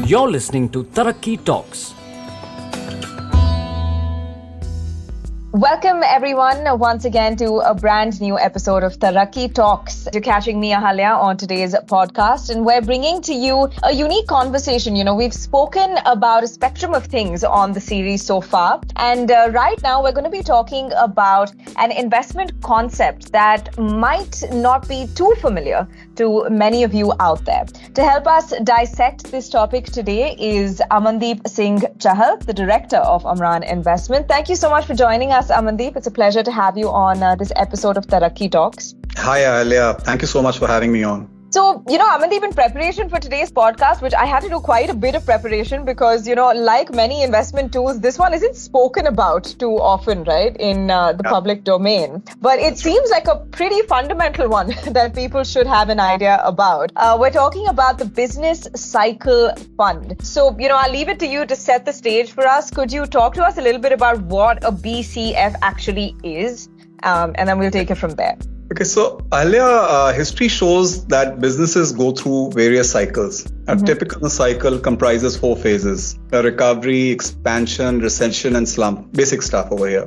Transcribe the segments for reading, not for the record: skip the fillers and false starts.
You're listening to Tarakki Talks. Welcome everyone once again to a brand new episode of Tarakki Talks. You're catching me, Ahalya, on today's podcast, and we're bringing to you a unique conversation. We've spoken about a spectrum of things on the series so far, and right now we're going to be talking about an investment concept that might not be too familiar to many of you out there. To help us dissect this topic today is Amandeep Singh Chahal, the Director of Amran Investment. Thank you so much for joining us, Amandeep. It's a pleasure to have you on this episode of Tarakki Talks. Hi, Ahalya. Thank you so much for having me on. So, Amandeep, in preparation for today's podcast, which I had to do quite a bit of preparation because, like many investment tools, this one isn't spoken about too often, right, in the public domain. But it seems like a pretty fundamental one that people should have an idea about. We're talking about the Business Cycle Fund. So, I'll leave it to you to set the stage for us. Could you talk to us a little bit about what a BCF actually is? And then we'll take it from there. Okay, so Ahalya, history shows that businesses go through various cycles. A typical cycle comprises 4 phases: a recovery, expansion, recession, and slump. Basic stuff over here.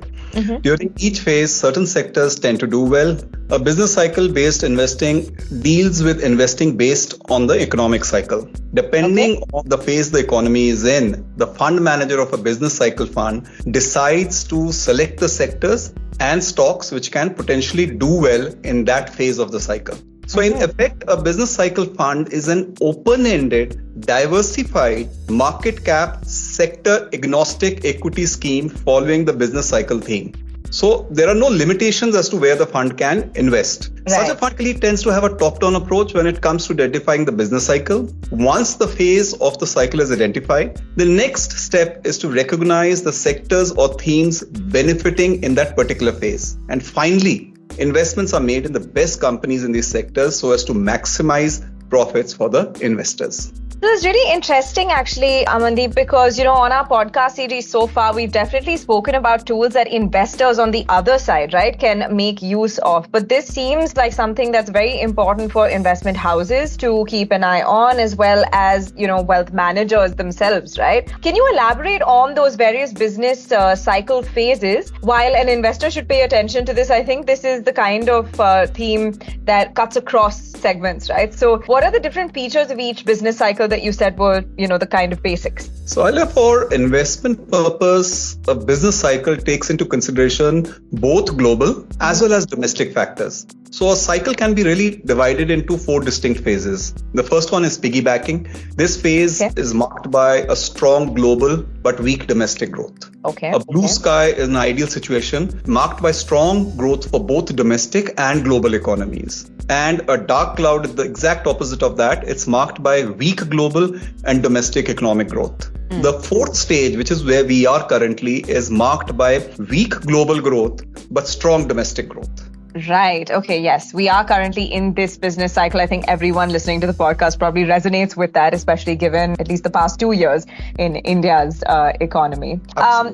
During each phase, certain sectors tend to do well. A business cycle-based investing deals with investing based on the economic cycle. Depending on the phase the economy is in, the fund manager of a business cycle fund decides to select the sectors and stocks which can potentially do well in that phase of the cycle. So in effect, a business cycle fund is an open-ended, diversified, market cap, sector agnostic equity scheme following the business cycle theme. So there are no limitations as to where the fund can invest. Right. Such a fund really tends to have a top-down approach when it comes to identifying the business cycle. Once the phase of the cycle is identified, the next step is to recognize the sectors or themes benefiting in that particular phase. And finally, investments are made in the best companies in these sectors so as to maximize profits for the investors. This is really interesting, actually, Amandeep, because, on our podcast series so far, we've definitely spoken about tools that investors on the other side, right, can make use of. But this seems like something that's very important for investment houses to keep an eye on, as well as, wealth managers themselves, right? Can you elaborate on those various business cycle phases? While an investor should pay attention to this, I think this is the kind of theme that cuts across segments, right? So what are the different features of each business cycle that you said were, the kind of basics? So, for investment purpose, a business cycle takes into consideration both global as well as domestic factors. So a cycle can be really divided into 4 distinct phases. The first one is piggybacking. This phase is marked by a strong global but weak domestic growth. A blue sky is an ideal situation marked by strong growth for both domestic and global economies. And a dark cloud is the exact opposite of that. It's marked by weak global and domestic economic growth. The 4th stage, which is where we are currently, is marked by weak global growth but strong domestic growth. Right. Okay. Yes. We are currently in this business cycle. I think everyone listening to the podcast probably resonates with that, especially given at least the past 2 years in India's economy.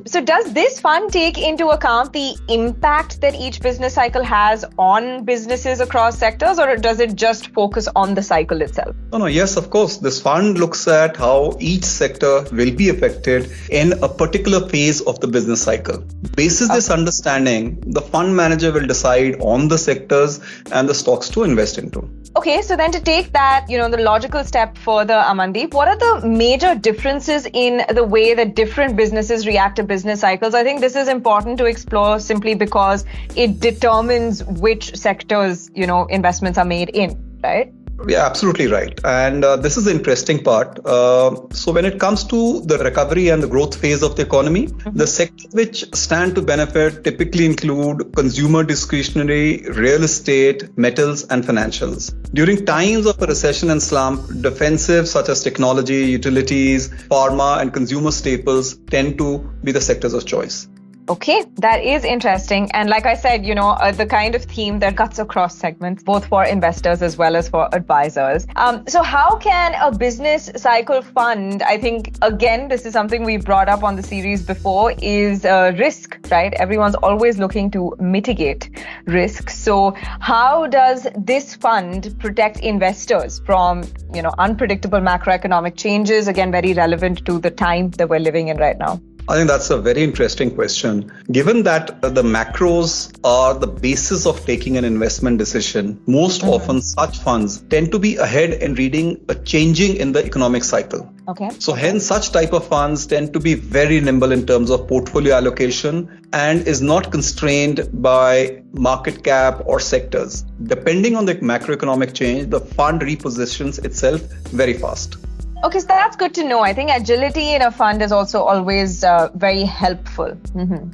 So does this fund take into account the impact that each business cycle has on businesses across sectors, or does it just focus on the cycle itself? No. Yes, of course. This fund looks at how each sector will be affected in a particular phase of the business cycle. Basis this understanding, the fund manager will decide on the sectors and the stocks to invest into. Okay, so then to take that, the logical step further, Amandeep, what are the major differences in the way that different businesses react to business cycles? I think this is important to explore simply because it determines which sectors, investments are made in, right? Yeah, absolutely right. And this is the interesting part. So when it comes to the recovery and the growth phase of the economy, the sectors which stand to benefit typically include consumer discretionary, real estate, metals, and financials. During times of a recession and slump, defensive such as technology, utilities, pharma, and consumer staples tend to be the sectors of choice. Okay, that is interesting. And like I said, the kind of theme that cuts across segments, both for investors as well as for advisors. So how can a business cycle fund, I think, again, this is something we brought up on the series before, is risk, right? Everyone's always looking to mitigate risk. So how does this fund protect investors from, unpredictable macroeconomic changes? Again, very relevant to the time that we're living in right now. I think that's a very interesting question. Given that the macros are the basis of taking an investment decision, most often such funds tend to be ahead in reading a changing in the economic cycle. Okay. So hence such type of funds tend to be very nimble in terms of portfolio allocation and is not constrained by market cap or sectors. Depending on the macroeconomic change, the fund repositions itself very fast. Okay, so that's good to know. I think agility in a fund is also always very helpful.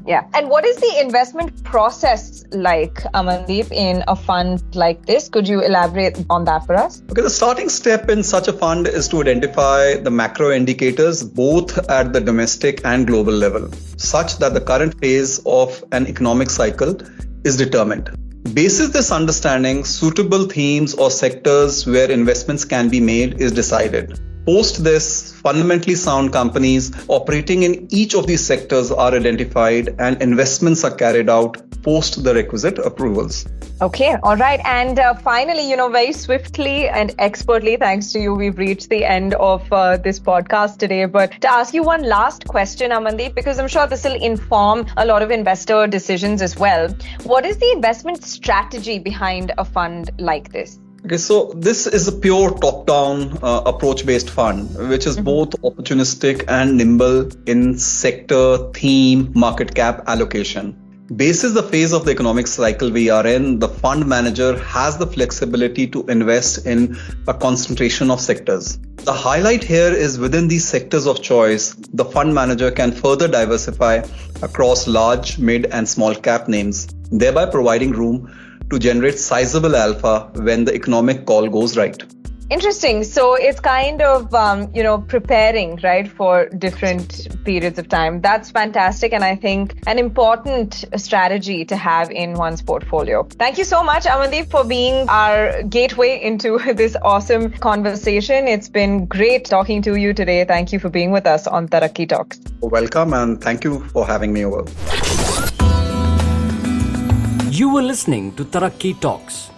Yeah. And what is the investment process like, Amandeep, in a fund like this? Could you elaborate on that for us? Okay, the starting step in such a fund is to identify the macro indicators both at the domestic and global level, such that the current phase of an economic cycle is determined. Basis this understanding, suitable themes or sectors where investments can be made is decided. Post this, fundamentally sound companies operating in each of these sectors are identified and investments are carried out post the requisite approvals. Okay, all right. And finally, very swiftly and expertly, thanks to you, we've reached the end of this podcast today. But to ask you one last question, Amandeep, because I'm sure this will inform a lot of investor decisions as well. What is the investment strategy behind a fund like this? Okay, so this is a pure top-down approach-based fund, which is both opportunistic and nimble in sector, theme, market cap allocation. Basis the phase of the economic cycle we are in, the fund manager has the flexibility to invest in a concentration of sectors. The highlight here is within these sectors of choice, the fund manager can further diversify across large, mid, and small cap names, thereby providing room to generate sizable alpha when the economic call goes right. Interesting. So it's kind of, preparing, right, for different periods of time. That's fantastic. And I think an important strategy to have in one's portfolio. Thank you so much, Amandeep, for being our gateway into this awesome conversation. It's been great talking to you today. Thank you for being with us on Tarakki Talks. Welcome, and thank you for having me over. You were listening to Tarakki Talks.